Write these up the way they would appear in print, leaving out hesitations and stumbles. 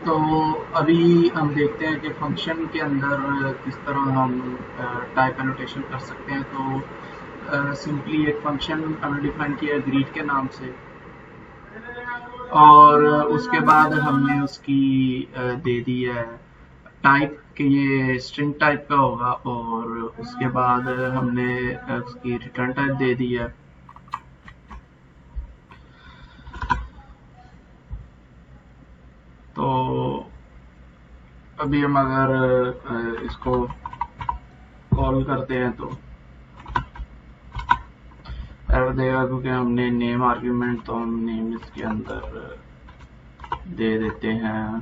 तो अभी हम देखते हैं कि फंक्शन के अंदर किस तरह हम टाइप एनोटेशन कर सकते हैं। तो सिंपली एक फंक्शन हमने डिफाइन किया ग्रीट के नाम से, और उसके बाद हमने उसकी दे दी है टाइप कि ये स्ट्रिंग टाइप का होगा, और उसके बाद हमने उसकी रिटर्न टाइप दे दी है। तो अभी हम अगर इसको कॉल करते हैं तो एरर देगा, क्योंकि हमने नेम आर्ग्यूमेंट तो हम नेम इसके अंदर दे देते हैं।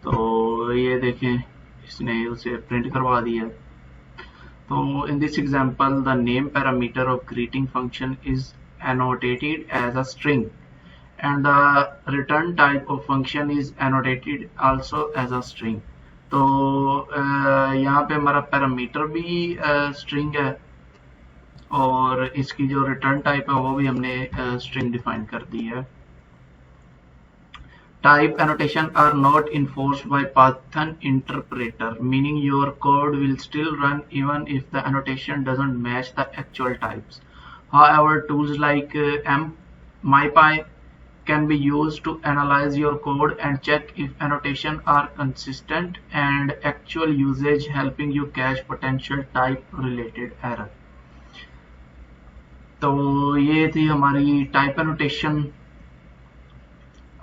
तो ये देखें, इसने उसे प्रिंट करवा दिया। तो in this example, the name parameter of greeting function is annotated as a string, and the return type of function is annotated also as a string. तो यहाँ पे हमारा पैरामीटर भी स्ट्रिंग है, और इसकी जो रिटर्न टाइप है वो भी हमने स्ट्रिंग डिफाइन कर दी है। Type annotation are not enforced by Python interpreter, meaning your code will still run even if the annotation doesn't match the actual types. However, tools like MyPy can be used to analyze your code and check if annotations are consistent and actual usage, helping you catch potential type related error. तो ये थी हमारी type annotation.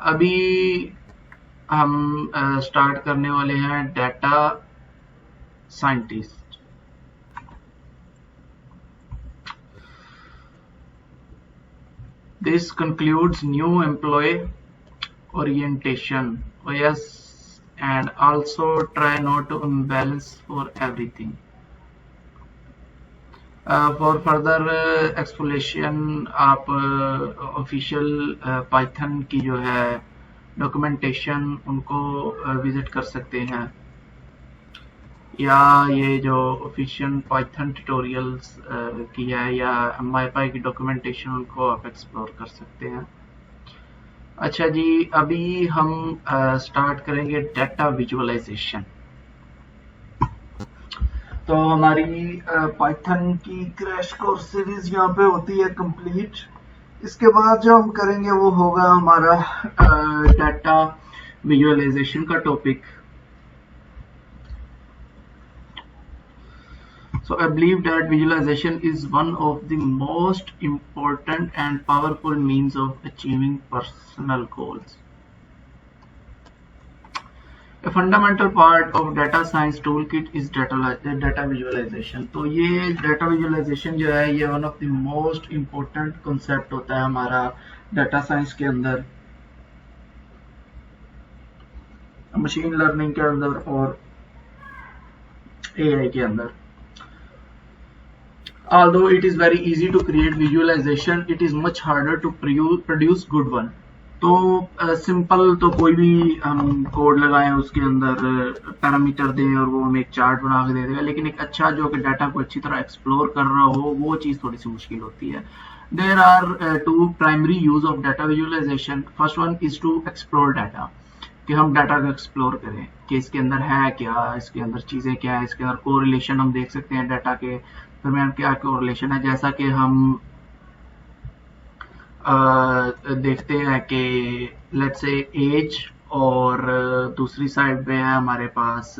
अभी हम start करने वाले हैं data scientist. This concludes new employ orientation, yes, and also try not to imbalance for everything. For further explanation आप ऑफिशियल पाइथन की जो है डॉक्यूमेंटेशन उनको विजिट कर सकते हैं, या ये जो ऑफिशियल पाइथन ट्यूटोरियल्स की है या माईपाई की डॉक्यूमेंटेशन उनको आप एक्सप्लोर कर सकते हैं। अच्छा जी, अभी हम स्टार्ट करेंगे डाटा विजुअलाइजेशन। तो हमारी पाइथन की क्रैश कोर्स सीरीज यहाँ पे होती है कंप्लीट। इसके बाद जो हम करेंगे वो होगा हमारा डाटा विजुअलाइजेशन का topic. So I believe that visualization is one of the most important and powerful means of achieving personal goals. A fundamental part of data science toolkit is data visualization. तो ये data visualization जो है ये one of the most important concept होता है हमारा data science के अंदर, मशीन लर्निंग के अंदर और AI के अंदर। Although it is very easy to create visualization, it is much harder to produce good one. तो सिंपल तो कोई भी हम कोड लगाएं उसके अंदर पैरामीटर दें और वो हमें एक चार्ट बना के दे देगा, लेकिन एक अच्छा जो कि डाटा को अच्छी तरह एक्सप्लोर कर रहा हो वो चीज़ थोड़ी सी मुश्किल होती है। There are two primary use of data visualization. First one is to explore data, कि हम डाटा को एक्सप्लोर करें कि इसके अंदर है क्या, इसके अंदर चीज़ें क्या है, इसके अंदर कोरिलेशन हम देख सकते हैं डाटा के दरमियान क्या कोरिलेशन है। जैसा कि हम देखते हैं कि लेट्स से एज, और दूसरी साइड पे है हमारे पास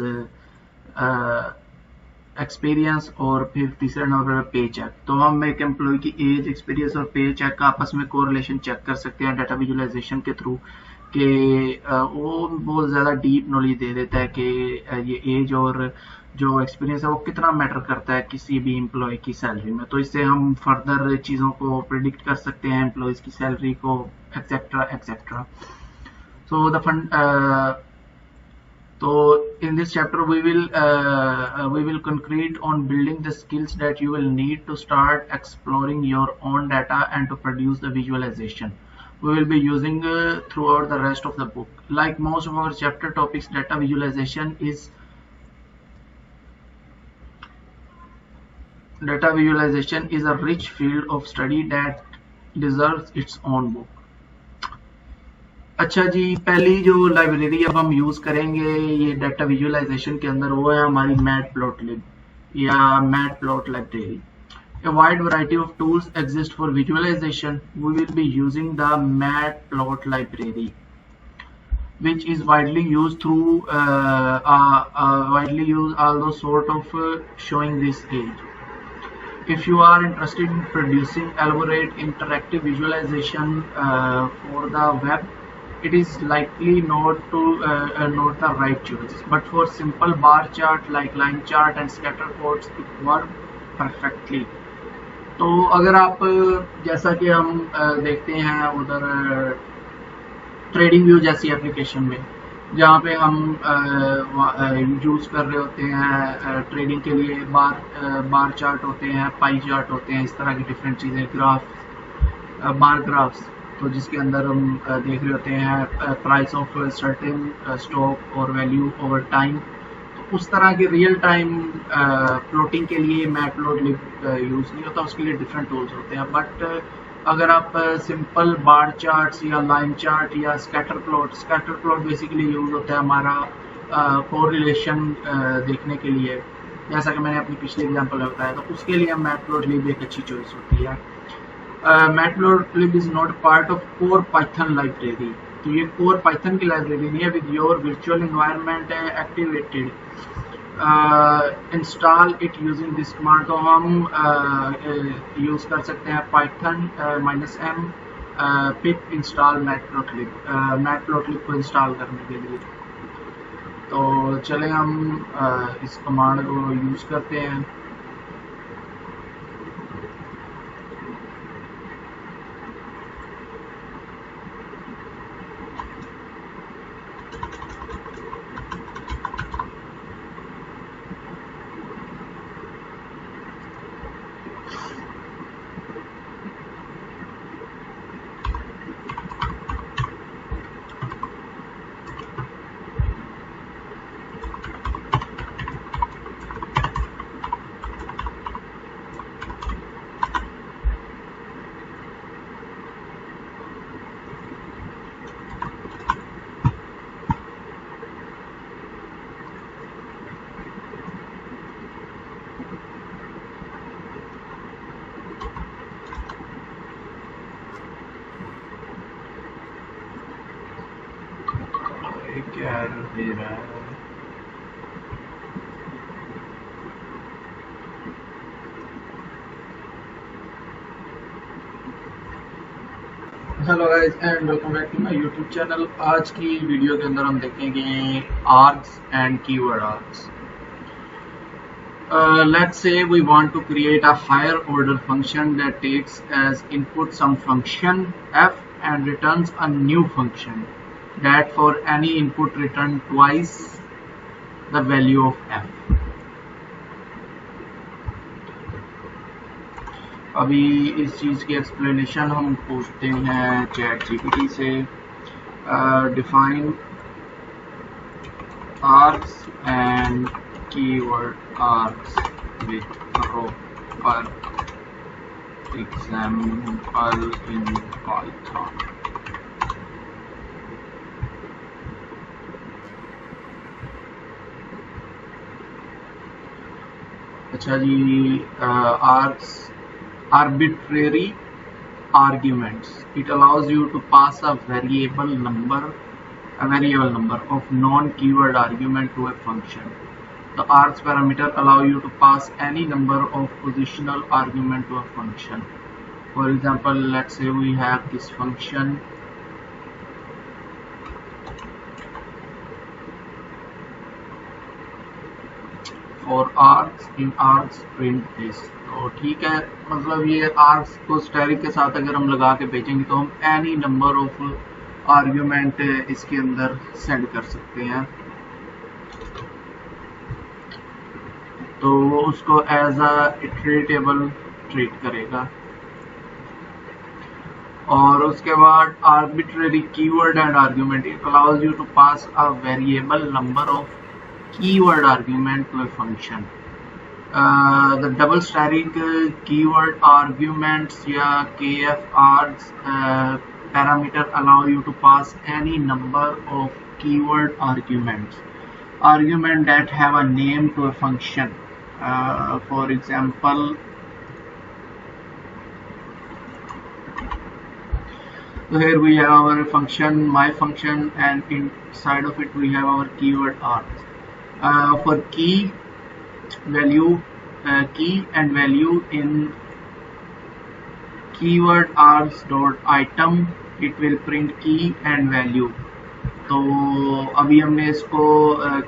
एक्सपीरियंस, और फिर तीसरे नंबर पे पे चेक। तो हम एक एम्प्लॉय की एज, एक्सपीरियंस और पे चेक का आपस में कोरिलेशन चेक कर सकते हैं डाटा विजुअलाइजेशन के थ्रू, कि वो बहुत ज़्यादा डीप नॉलेज दे देता है कि ये एज और जो एक्सपीरियंस है वो कितना मैटर करता है किसी भी एम्प्लॉय की सैलरी में। तो इससे हम फर्दर चीज़ों को प्रिडिक्ट कर सकते हैं, एम्प्लॉयज़ की सैलरी को, etcetera etcetera. So the fund तो in this chapter we will concentrate on building the skills that you will need to start exploring your own data and to produce the visualization we will be using throughout the rest of the book. Like most of our chapter topics, data visualization is a rich field of study that deserves its own book. अच्छा जी, पहली जो library अब हम use करेंगे ये data visualisation के अंदर, वो है हमारी मैटप्लॉटलिब या matplot library. A wide variety of tools exist for visualization. We will be using the matplot library, which is widely used although sort of showing this age. If you are interested in producing elaborate interactive visualization for the web, it is likely not the right choice. But for simple bar chart like line chart and scatter plots, it works perfectly. तो अगर आप जैसा कि हम देखते हैं उधर trading view जैसी एप्लीकेशन में, जहाँ पे हम यूज कर रहे होते हैं ट्रेडिंग के लिए बार चार्ट होते हैं, पाई चार्ट होते हैं, इस तरह की डिफरेंट चीज़ें, ग्राफ, बार ग्राफ्स, तो जिसके अंदर हम देख रहे होते हैं प्राइस ऑफ सर्टेन स्टॉक और वैल्यू ओवर टाइम. उस तरह के रियल टाइम प्लॉटिंग के लिए मैटप्लॉटलिब यूज़ नहीं होता, उसके लिए डिफरेंट टूल्स होते हैं. बट अगर आप सिंपल बार चार्ट्स या लाइन चार्ट या स्कैटर प्लॉट बेसिकली यूज़ होता है हमारा कोरिलेशन देखने के लिए, जैसा कि मैंने अपनी पिछले एग्जांपल में बताया, तो उसके लिए मैटप्लॉटलिब एक अच्छी चॉइस होती है. Matplotlib is not part of core Python library. तो ये कोर पाइथन की लाइब्रेरी नहीं है. With your virtual environment activated install it using this command. तो हम यूज कर सकते हैं पाइथन -m पिप इंस्टॉल मैटप्लॉटलिब को इंस्टॉल करने के लिए. तो चले हम इस कमांड को यूज करते हैं. क्या दे रहा है? Hello guys and welcome back to my YouTube channel. आज की वीडियो के अंदर हम देखेंगे args and keyword args. Let's say we want to create a higher order function that takes as input some function f and returns a new function that for any input return twice the value of f. अभी इस चीज़ की explanation हम पूछते हैं chat GPT से. Define arcs and keyword arcs with proper example in Python. अच्छा जी, args arbitrary arguments. It allows you to pass a variable number of non-keyword argument to a function. The args parameter allow you to pass any number of positional argument to a function. For example, let's say we have this function for args in args print this. तो ठीक है, मतलब ये args को static के साथ अगर हम लगा के भेजेंगे तो हम any number of argument इसके अंदर सेंड कर सकते हैं. तो वो उसको एज अ इटरेटेबल ट्रीट करेगा. और उसके बाद arbitrary keyword and argument. It allows you to pass a variable number of keyword argument to a function. The double static keyword arguments या KFRs parameter allow you to pass any number of keyword argument that have a name to a function. For example, so here we have our function, my function, and inside of it we have our keyword args. For key and value in keyword args dot item, it will print key and value. तो अभी हमने इसको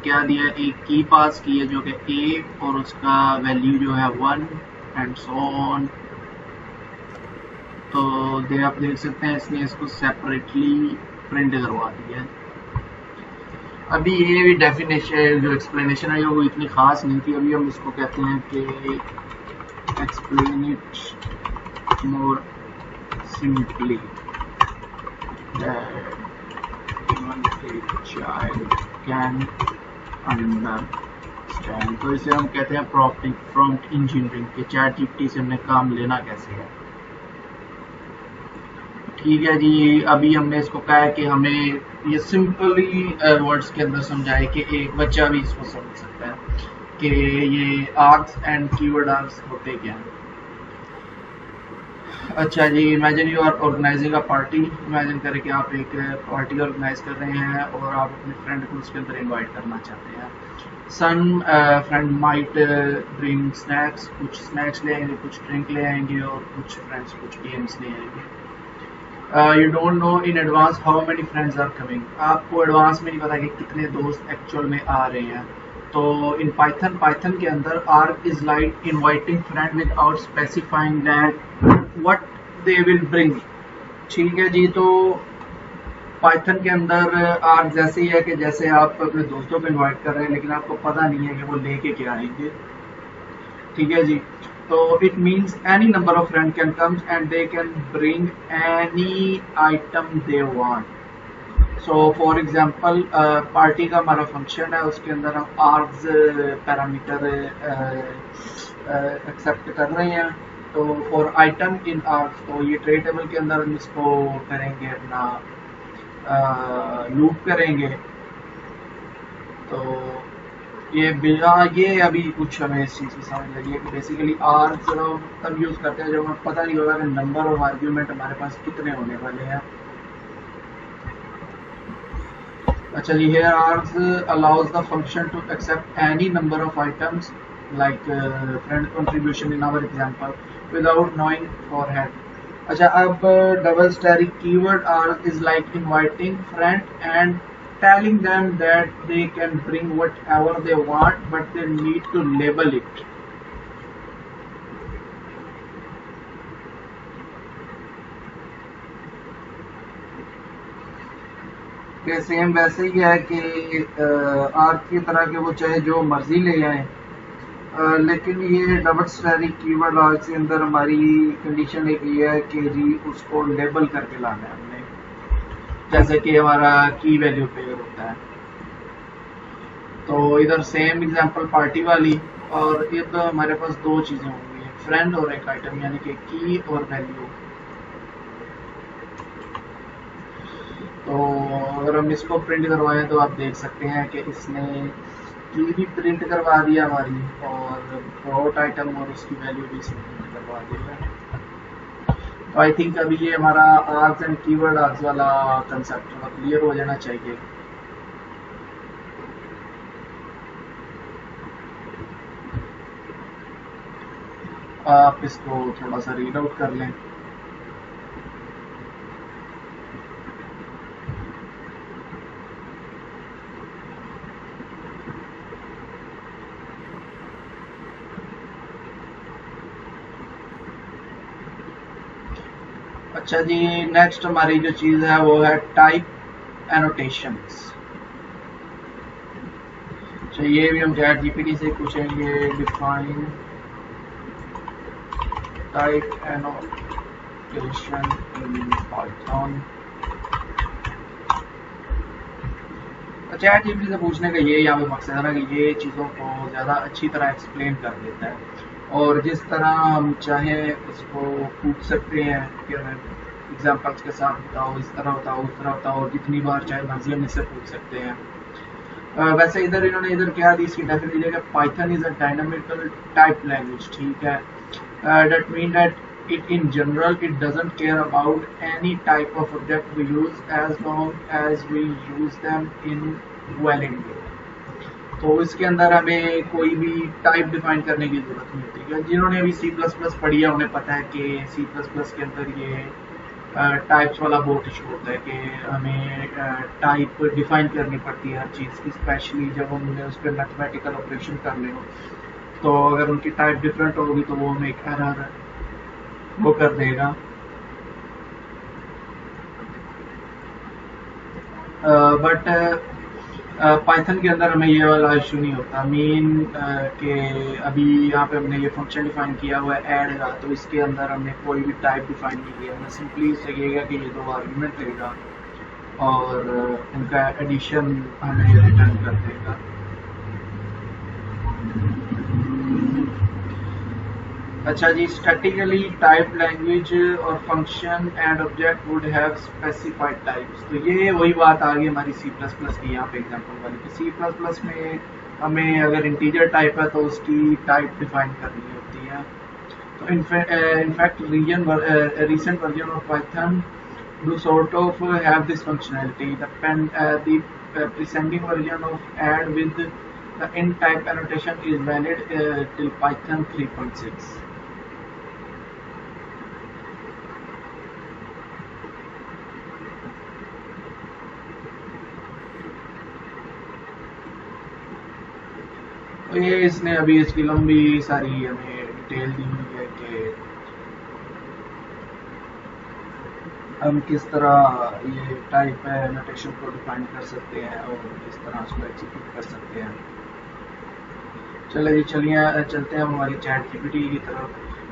क्या दिया, एक की पास की है जो कि ए और उसका वैल्यू जो है 1 एंड सो ऑन. तो आप देख सकते हैं इसने इसको सेपरेटली प्रिंट करवा दिया है. अभी ये भी डेफिनेशन जो एक्सप्लेनेशन है वो इतनी खास नहीं थी. अभी हम इसको कहते हैं कि explain it more simply that even a child can understand. तो इसे हम कहते हैं प्रॉम्प्ट इंजीनियरिंग के चैट जीपीटी से हमने काम लेना कैसे है. ठीक है जी. अभी हमने इसको कहा है कि हमें ये सिंपली वर्ड्स के अंदर समझाए कि एक बच्चा भी इसको समझ सकता है कि ये आर्ग्स एंड कीवर्ड आर्ग्स होते क्या हैं. अच्छा जी, imagine you are organizing a party. Imagine करें कि आप एक पार्टी ऑर्गेनाइज कर रहे हैं और आप अपने फ्रेंड को उसके अंदर इनवाइट करना चाहते हैं. Some friend might bring snacks, कुछ स्नैक्स ले आएंगे, कुछ ड्रिंक ले आएंगे और कुछ फ्रेंड्स कुछ गेम्स ले आएंगे. You don't know in advance how many friends are coming. आपको एडवांस में नहीं पता कि कितने दोस्त एक्चुअल में आ रहे हैं. तो इन पाइथन के अंदर arg is like inviting friend without specifying that what they will bring. ठीक है जी. तो पाइथन के अंदर आर्ग जैसे ही है कि जैसे आप अपने दोस्तों को इनवाइट कर रहे हैं लेकिन आपको पता नहीं है कि वो लेके क्या आएंगे. ठीक है जी. तो it means any number of friend can come and they can bring any item they want. So for example party का हमारा फंक्शन है, उसके अंदर हम आर्ग्स पैरामीटर एक्सेप्ट कर रहे हैं. तो फॉर आइटम इन आर्ग्स, तो ये ट्रे टेबल के अंदर हम इसको करेंगे अपना लूप करेंगे. तो ये अभी कुछ हमें इस चीज़ की समझ लगी है कि बेसिकली आर्ग्स तब यूज़ करते हैं जब हमें पता नहीं होगा कि नंबर ऑफ आर्ग्यूमेंट हमारे पास कितने होने वाले हैं. अच्छा जी. here args allows the function to accept any number of items like friend contribution in our example without knowing beforehand. अच्छा, अब double static keyword arg is like inviting friend and telling them that they can bring whatever they want but they need to label it. के same वैसे ही है कि आर्ग की तरह के वो चाहे जो मर्जी ले आए. लेकिन ये डबल स्टैटिक कीवर्ड आर्ग के अंदर हमारी कंडीशन एक ये है कि जी उसको लेबल करके लाना है हमने, जैसे कि हमारा की वैल्यू पेयर होता है. तो इधर सेम एग्जांपल पार्टी वाली, और इधर हमारे पास दो चीज़ें होंगी, एक फ्रेंड और एक आइटम, यानी कि की और वैल्यू. तो अगर हम इसको प्रिंट करवाएं तो आप देख सकते हैं कि इसने की भी प्रिंट करवा दिया हमारी, और बॉट आइटम और उसकी वैल्यू भी इसने प्रिंट करवा दिया. तो आई थिंक अभी ये हमारा आर्ग्स एंड कीवर्ड आर्ग्स वाला कंसेप्ट थोड़ा क्लियर हो जाना चाहिए. आप इसको थोड़ा सा रीड आउट कर लें. अच्छा जी. नेक्स्ट हमारी जो चीज़ है वो है टाइप एनोटेशंस. अच्छा, ये भी हम चैट जीपीटी से पूछेंगे. Define type annotation in Python. Chat GPT से पूछने का ये यहाँ पे मकसद है ना कि ये चीज़ों को ज़्यादा अच्छी तरह एक्सप्लेन कर देता है और जिस तरह हम चाहें उसको पूछ सकते हैं कि हमें एग्जाम्पल्स के साथ बताओ, इस तरह बताओ, उस तरह बताओ, और जितनी बार चाहे मर्जी हम इससे पूछ सकते हैं। वैसे इधर इन्होंने इधर क्या दी इसकी डेफिनेशन है कि Python is a dynamical type language, ठीक है। That mean that it in general it doesn't care about any type of object we use as long as we use them in valid way। तो इसके अंदर हमें कोई भी type define करने की जरूरत नहीं होती है। जिन्होंने अभी सी प्लस प्लस पढ़ी है उन्हें पता है कि सी प्लस प्लस के अंदर ये टाइप्स वाला बहुत इशू होता है कि हमें टाइप डिफाइन करनी पड़ती है हर चीज़ की, स्पेशली जब हमने उस पर मैथमेटिकल ऑपरेशन करने हो। तो अगर उनकी टाइप डिफरेंट होगी तो वो हमें एक एरर वो कर देगा। बट पाइथन के अंदर हमें ये वाला इशू नहीं होता। मीन कि अभी यहाँ पे हमने ये फंक्शन डिफाइन किया हुआ है ऐड का, तो इसके अंदर हमने कोई भी टाइप डिफाइन नहीं किया, हमें सिंपली लगेगा कि ये दो आर्गुमेंट लेगा और उनका एडिशन हमें रिटर्न कर देगा। अच्छा जी, स्टैटिकली टाइप लैंग्वेज और function and object would have specified types. तो ये वही बात आ गई हमारी सी प्लस प्लस की यहाँ पे एग्जांपल वाली। सी प्लस प्लस में हमें अगर इंटीजर टाइप है तो उसकी टाइप डिफाइन करनी होती है। तो in fact recent version of Python do sort of have this functionality. The preceding version of add with the in type annotation is valid till Python 3.6. तो ये इसने अभी इसकी लंबी सारी हमें डिटेल दी हुई है कि हम किस तरह ये टाइप एनोटेशन को डिफाइन कर सकते हैं और किस तरह उसको एग्जीक्यूट कर सकते हैं। चलिए चलते हैं हमारी चैट जीपीटी की तरफ।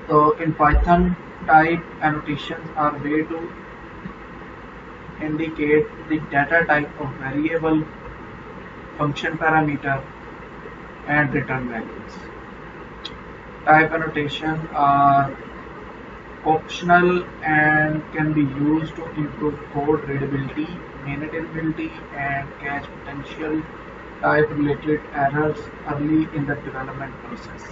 तो in Python type annotation are way to indicate the data type of variable, function parameter and return values. Type annotation are optional and can be used to improve code readability, maintainability and catch potential type related errors early in the development process.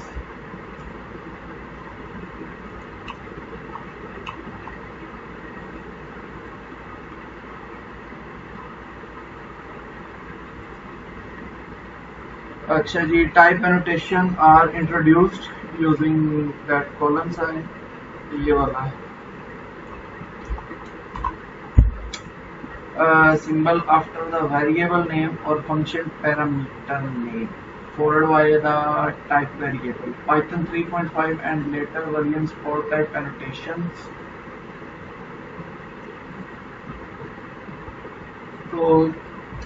अच्छा जी, type annotation are introduced using that colon sign, ये वाला symbol after the variable name or function parameter name followed by the type variable. Python 3.5 and later versions for type annotations. तो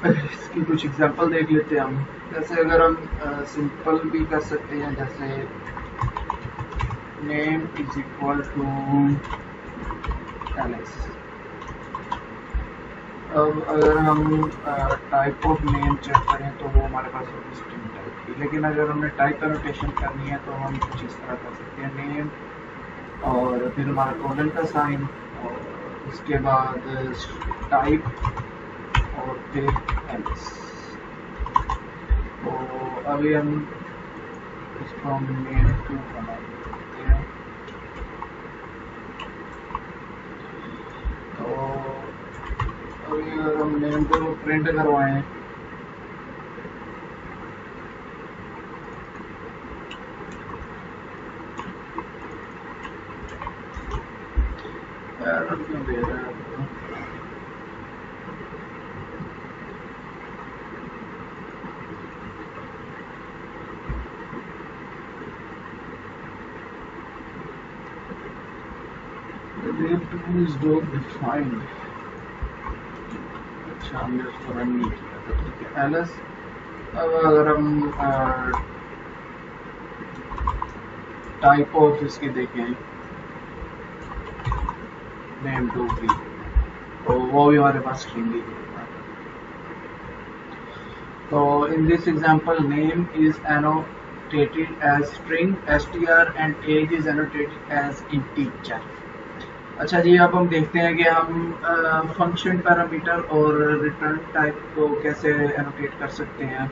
इसकी कुछ example देख लेते हैं हम। जैसे अगर हम सिंपल भी कर सकते हैं, जैसे name is equal to Alex. अब अगर हम टाइप ऑफ नेम चेक करें तो वो हमारे पास होगी स्ट्रिंग टाइप की, लेकिन अगर हमने टाइप एनोटेशन करनी है तो हम कुछ इस तरह कर सकते हैं, नेम और फिर हमारा कोलन का साइन और उसके बाद टाइप और फिर एल्स। तो अभी हम इसको हम नेम टू बना देते हैं। तो अभी अगर हम नेम को प्रिंट करवाएं क्यों दे रहा है, is not defined। अच्छा, हमने उसको रन नहीं किया था, ठीक है। एलएस अब अगर हम टाइप ऑफ इसके देखें नेम टू की, तो वो भी हमारे पास स्ट्रिंग ही होता है। तो in this example name is annotated as string str and age is annotated as integer। अच्छा जी, अब हम देखते हैं कि हम फंक्शन पैरामीटर और रिटर्न टाइप को कैसे एनोटेट कर सकते हैं।